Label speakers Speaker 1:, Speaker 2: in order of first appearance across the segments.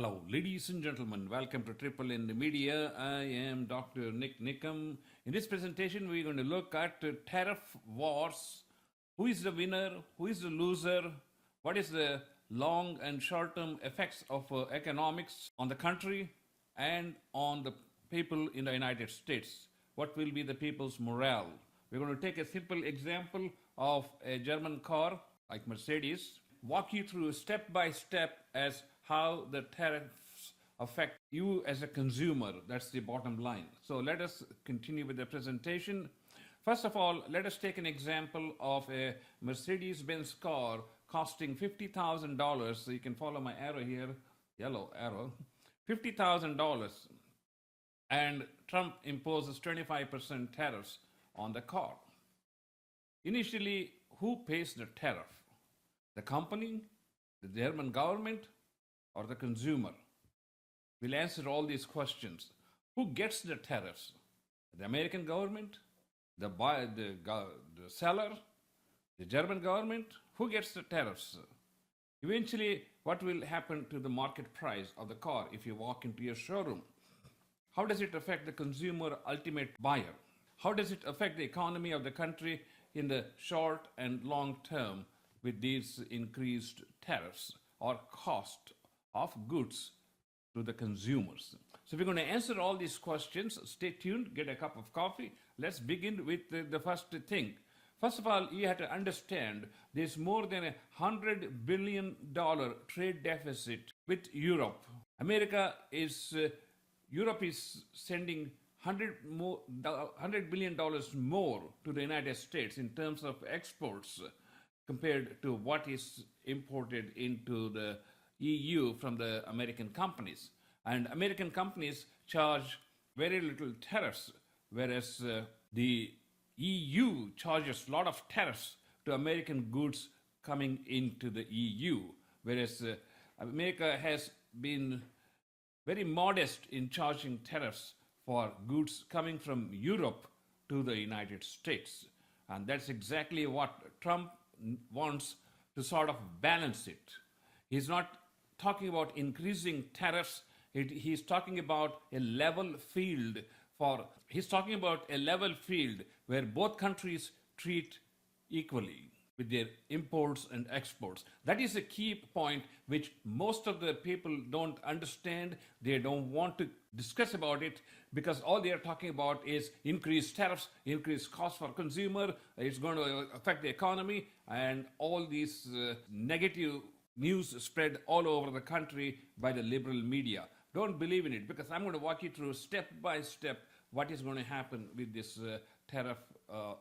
Speaker 1: Hello, ladies and gentlemen. Welcome to Triple N Media. I am Dr. NIk Nikam. In this presentation, we're going to look at tariff wars. Who is the winner? Who is the loser? What is the long and short-term effects of economics on the country and on the people in the United States? What will be the people's morale? We're going to take a simple example of a German car like Mercedes, walk you through step by step as how the tariffs affect you as a consumer. That's the bottom line. So let us continue with the presentation. First of all, let us take an example of a Mercedes-Benz car costing $50,000. So you can follow my arrow here, yellow arrow, $50,000. And Trump imposes 25% tariffs on the car. Initially, who pays the tariff? The company, the German government, or the consumer? We'll answer all these questions. Who gets the tariffs? The American government, the buyer, the seller, the German government? Who gets the tariffs? Eventually, what will happen to the market price of the car if you walk into your showroom? How does it affect the consumer ultimate buyer? How does it affect the economy of the country in the short and long term with these increased tariffs or cost of goods to the consumers? So we're going to answer all these questions. Stay tuned, get a cup of coffee. Let's begin with the first thing. First of all, you have to understand there's more than $100 billion trade deficit with Europe. Europe is sending $100 billion more to the United States in terms of exports compared to what is imported into the EU from the American companies. And American companies charge very little tariffs, whereas the EU charges a lot of tariffs to American goods coming into the EU, whereas America has been very modest in charging tariffs for goods coming from Europe to the United States. And that's exactly what Trump wants to sort of balance it. He's not talking about increasing tariffs. He's talking about a level field where both countries treat equally with their imports and exports. That is a key point which most of the people don't understand. They don't want to discuss about it because all they are talking about is increased tariffs, increased costs for consumer, it's going to affect the economy, and all these negative news spread all over the country by the liberal media. Don't believe in it because I'm going to walk you through step by step what is going to happen with this tariff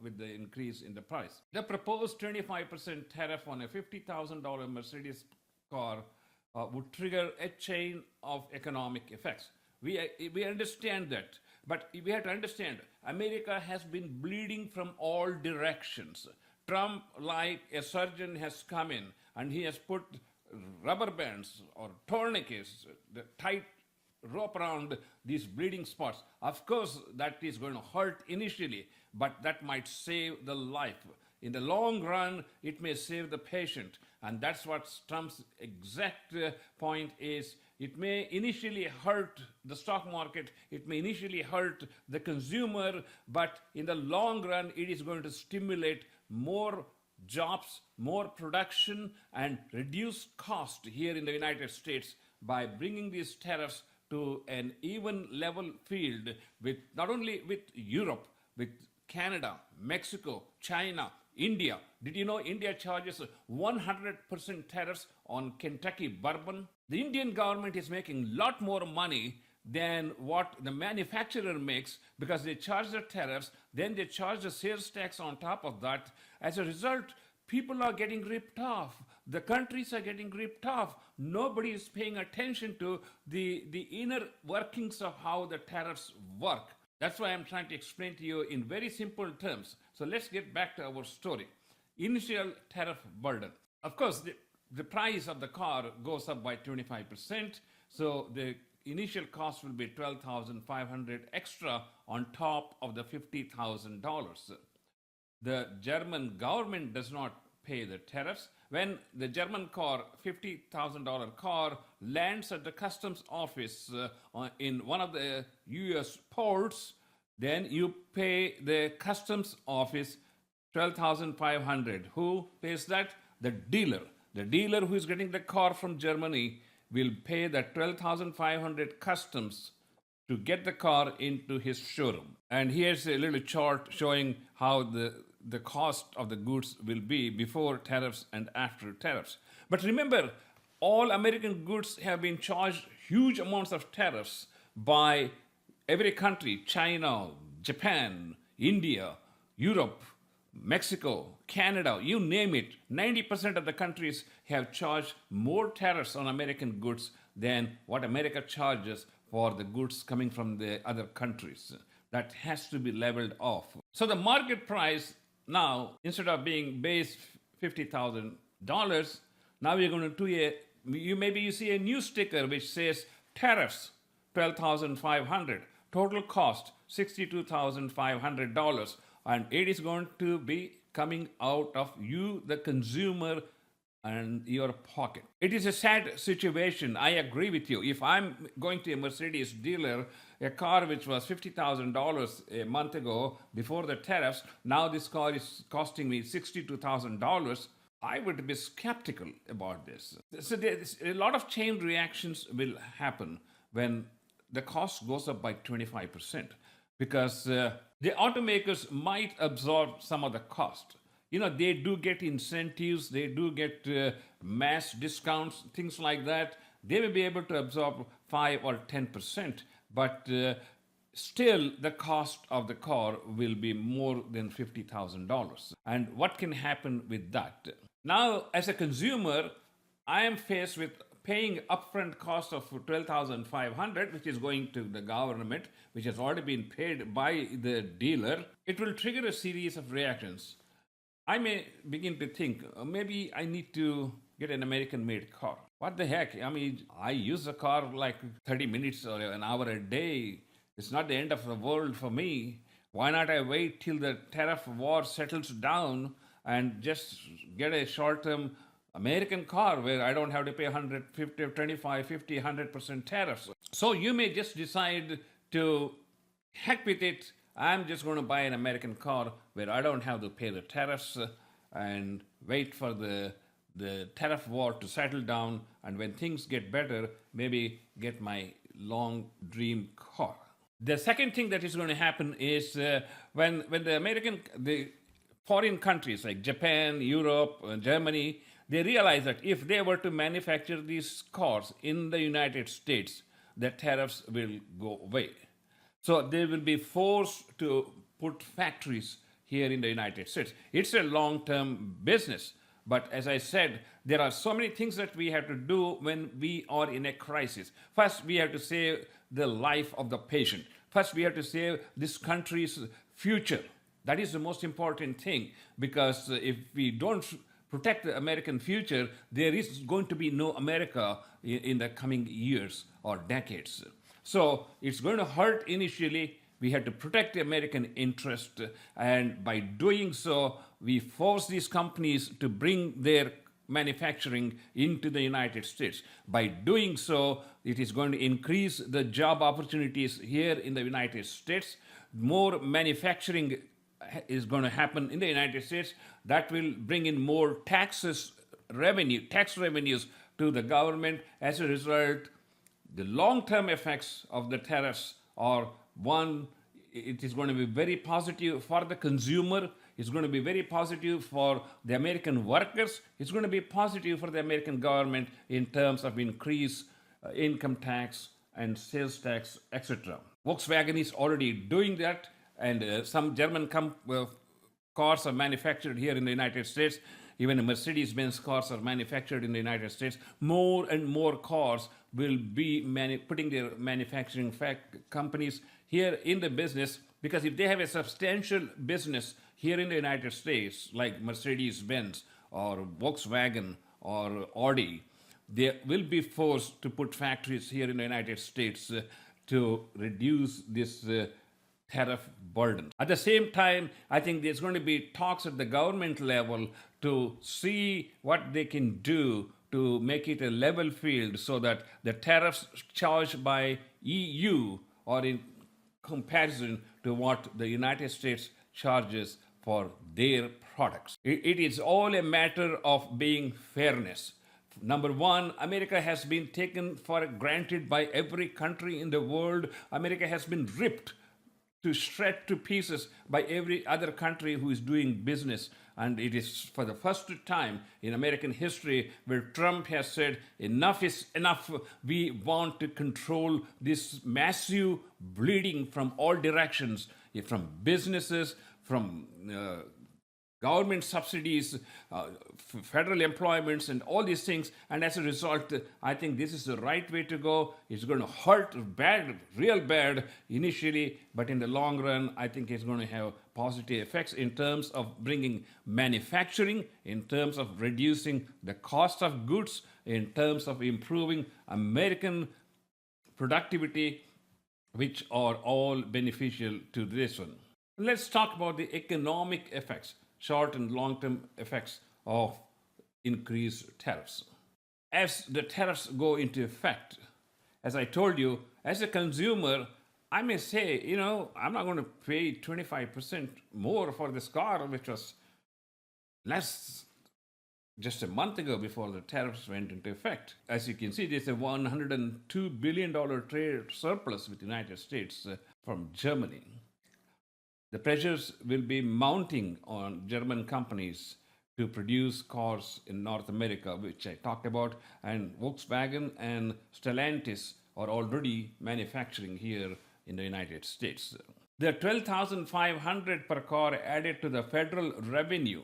Speaker 1: with the increase in the price. The proposed 25% tariff on a $50,000 Mercedes car would trigger a chain of economic effects. We understand that, but we have to understand America has been bleeding from all directions. Trump, like a surgeon, has come in and he has put rubber bands or tourniquets, the tight rope around these bleeding spots. Of course, that is going to hurt initially, but that might save the life. In the long run, it may save the patient. And that's what Trump's exact point is. It may initially hurt the stock market, it may initially hurt the consumer, but in the long run, it is going to stimulate more jobs, more production, and reduce cost here in the United States by bringing these tariffs to an even level field with not only with Europe, with Canada, Mexico, China, India. Did you know India charges 100% tariffs on Kentucky bourbon? The Indian government is making a lot more money than what the manufacturer makes because they charge the tariffs, then they charge the sales tax on top of that. As a result, people are getting ripped off. The countries are getting ripped off. Nobody is paying attention to the inner workings of how the tariffs work. That's why I'm trying to explain to you in very simple terms. So let's get back to our story. Initial tariff burden. Of course, the price of the car goes up by 25%. So the initial cost will be $12,500 extra on top of the $50,000. The German government does not pay the tariffs. When the German car, $50,000 car, lands at the customs office in one of the US ports, then you pay the customs office 12,500. Who pays that? The dealer. The dealer who is getting the car from Germany will pay that 12,500 customs to get the car into his showroom. And here's a little chart showing how the cost of the goods will be before tariffs and after tariffs. But remember, all American goods have been charged huge amounts of tariffs by every country: China, Japan, India, Europe, Mexico, Canada, you name it. 90% of the countries have charged more tariffs on American goods than what America charges for the goods coming from the other countries. That has to be leveled off. So the market price now, instead of being base $50,000, now we're going to do maybe you see a new sticker which says tariffs $12,500, total cost $62,500, and it is going to be coming out of you, the consumer, and your pocket. It is a sad situation. I agree with you. If I'm going to a Mercedes dealer, a car which was $50,000 a month ago before the tariffs, now this car is costing me $62,000, I would be skeptical about this. So there's a lot of chain reactions will happen when the cost goes up by 25%, because the automakers might absorb some of the cost. They do get incentives, they do get mass discounts, things like that. They will be able to absorb 5 or 10%, but still the cost of the car will be more than $50,000. And what can happen with that? Now, as a consumer, I am faced with paying upfront cost of $12,500, which is going to the government, which has already been paid by the dealer. It will trigger a series of reactions. I may begin to think, maybe I need to get an American-made car. What the heck? I mean, I use a car like 30 minutes or an hour a day. It's not the end of the world for me. Why not I wait till the tariff war settles down and just get a short-term American car where I don't have to pay 150, 25, 50, 100% tariffs. So you may just decide to heck with it. I'm just going to buy an American car where I don't have to pay the tariffs and wait for the tariff war to settle down. And when things get better, maybe get my long dream car. The second thing that is going to happen is when the foreign countries like Japan, Europe, Germany, they realize that if they were to manufacture these cars in the United States, the tariffs will go away. So they will be forced to put factories here in the United States. It's a long-term business. But as I said, there are so many things that we have to do when we are in a crisis. First, we have to save the life of the patient. First, we have to save this country's future. That is the most important thing, because if we don't protect the American future, there is going to be no America in the coming years or decades. So it's going to hurt initially. We have to protect the American interest, and by doing so, we force these companies to bring their manufacturing into the United States. By doing so, it is going to increase the job opportunities here in the United States. More manufacturing is going to happen in the United States. That will bring in more tax revenues to the government. As a result, the long-term effects of the tariffs are, one, it is going to be very positive for the consumer. It's going to be very positive for the American workers. It's going to be positive for the American government in terms of increased income tax and sales tax, etc. Volkswagen is already doing that, and some German cars are manufactured here in the United States. Even Mercedes-Benz cars are manufactured in the United States. More and more cars will be putting their manufacturing companies here in the business, because if they have a substantial business here in the United States, like Mercedes-Benz or Volkswagen or Audi, they will be forced to put factories here in the United States to reduce this tariff burden. At the same time, I think there's going to be talks at the government level to see what they can do to make it a level field so that the tariffs charged by EU are in comparison to what the United States charges for their products. It is all a matter of being fairness. Number one, America has been taken for granted by every country in the world. America has been ripped to shred to pieces by every other country who is doing business. And it is for the first time in American history where Trump has said, enough is enough. We want to control this massive bleeding from all directions, from businesses, from government subsidies, federal employments, and all these things. And as a result, I think this is the right way to go. It's going to hurt bad, real bad initially, but in the long run, I think it's going to have positive effects in terms of bringing manufacturing, in terms of reducing the cost of goods, in terms of improving American productivity, which are all beneficial to this one. Let's talk about the economic effects, short and long-term effects of increased tariffs. As the tariffs go into effect, as I told you, as a consumer, I may say, I'm not going to pay 25% more for this car, which was less just a month ago before the tariffs went into effect. As you can see, there's a $102 billion trade surplus with the United States from Germany. The pressures will be mounting on German companies to produce cars in North America, which I talked about, and Volkswagen and Stellantis are already manufacturing here in the United States. The $12,500 per car added to the federal revenue,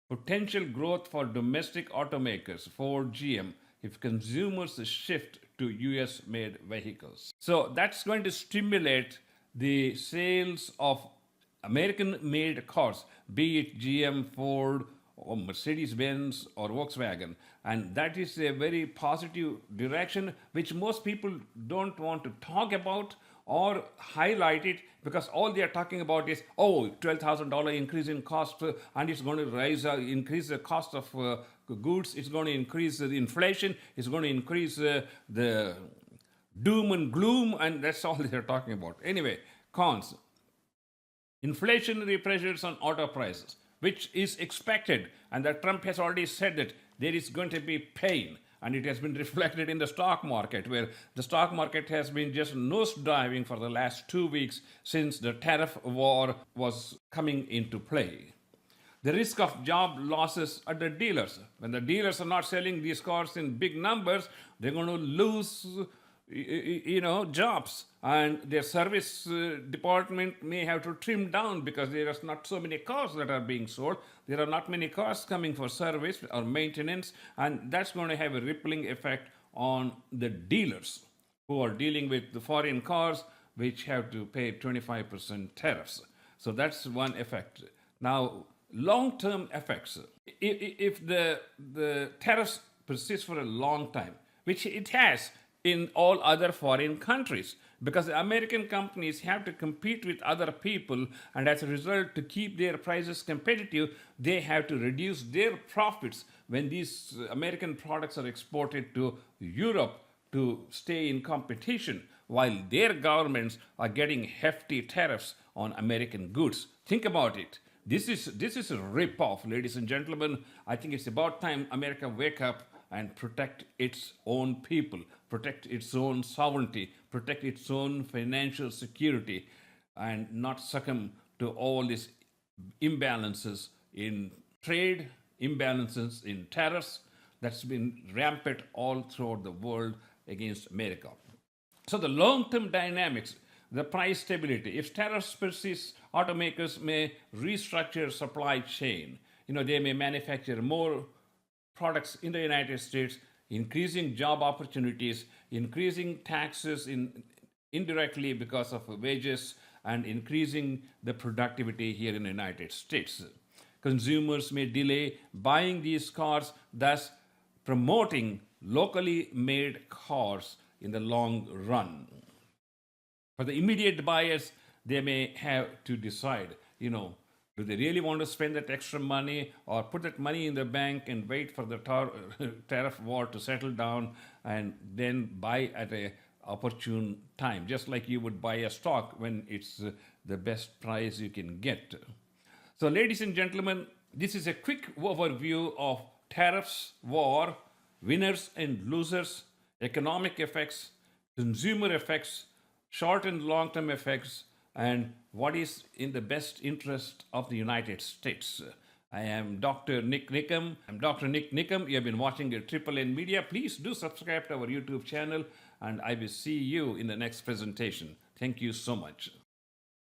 Speaker 1: potential growth for domestic automakers, Ford, GM, if consumers shift to US-made vehicles. So that's going to stimulate the sales of American-made cars, be it GM, Ford, or Mercedes-Benz or Volkswagen. And that is a very positive direction, which most people don't want to talk about or highlight it, because all they are talking about is, $12,000 increase in cost, and it's going to increase the cost of goods, it's going to increase the inflation, it's going to increase the doom and gloom, and that's all they're talking about. Anyway, cons. Inflationary pressures on auto prices, which is expected, and that Trump has already said that there is going to be pain, and it has been reflected in the stock market, where the stock market has been just nosediving for the last 2 weeks since the tariff war was coming into play. The risk of job losses at the dealers. When the dealers are not selling these cars in big numbers, they're going to lose jobs, and their service department may have to trim down because there are not so many cars that are being sold. There are not many cars coming for service or maintenance, and that's going to have a rippling effect on the dealers who are dealing with the foreign cars, which have to pay 25% tariffs. So that's one effect. Now, long-term effects. If the tariffs persist for a long time, which it has in all other foreign countries, because the American companies have to compete with other people, and as a result, to keep their prices competitive, they have to reduce their profits when these American products are exported to Europe to stay in competition, while their governments are getting hefty tariffs on American goods. Think about it. This is a rip-off, ladies and gentlemen. I think it's about time America wake up and protect its own people, protect its own sovereignty, protect its own financial security, and not succumb to all these imbalances in trade, imbalances in tariffs that's been rampant all throughout the world against America. So the long-term dynamics, the price stability. If tariffs persist, automakers may restructure supply chain. They may manufacture more products in the United States, increasing job opportunities, increasing taxes indirectly because of wages, and increasing the productivity here in the United States. Consumers may delay buying these cars, thus promoting locally made cars in the long run. For the immediate buyers, they may have to decide, do they really want to spend that extra money or put that money in the bank and wait for the tariff war to settle down and then buy at a opportune time, just like you would buy a stock when it's the best price you can get. So, ladies and gentlemen, this is a quick overview of tariffs, war, winners and losers, economic effects, consumer effects, short and long term effects, and what is in the best interest of the United States. I am Dr. NIk Nikam. I'm Dr. NIk Nikam. You have been watching Triple N Media. Please do subscribe to our YouTube channel, and I will see you in the next presentation. Thank you so much.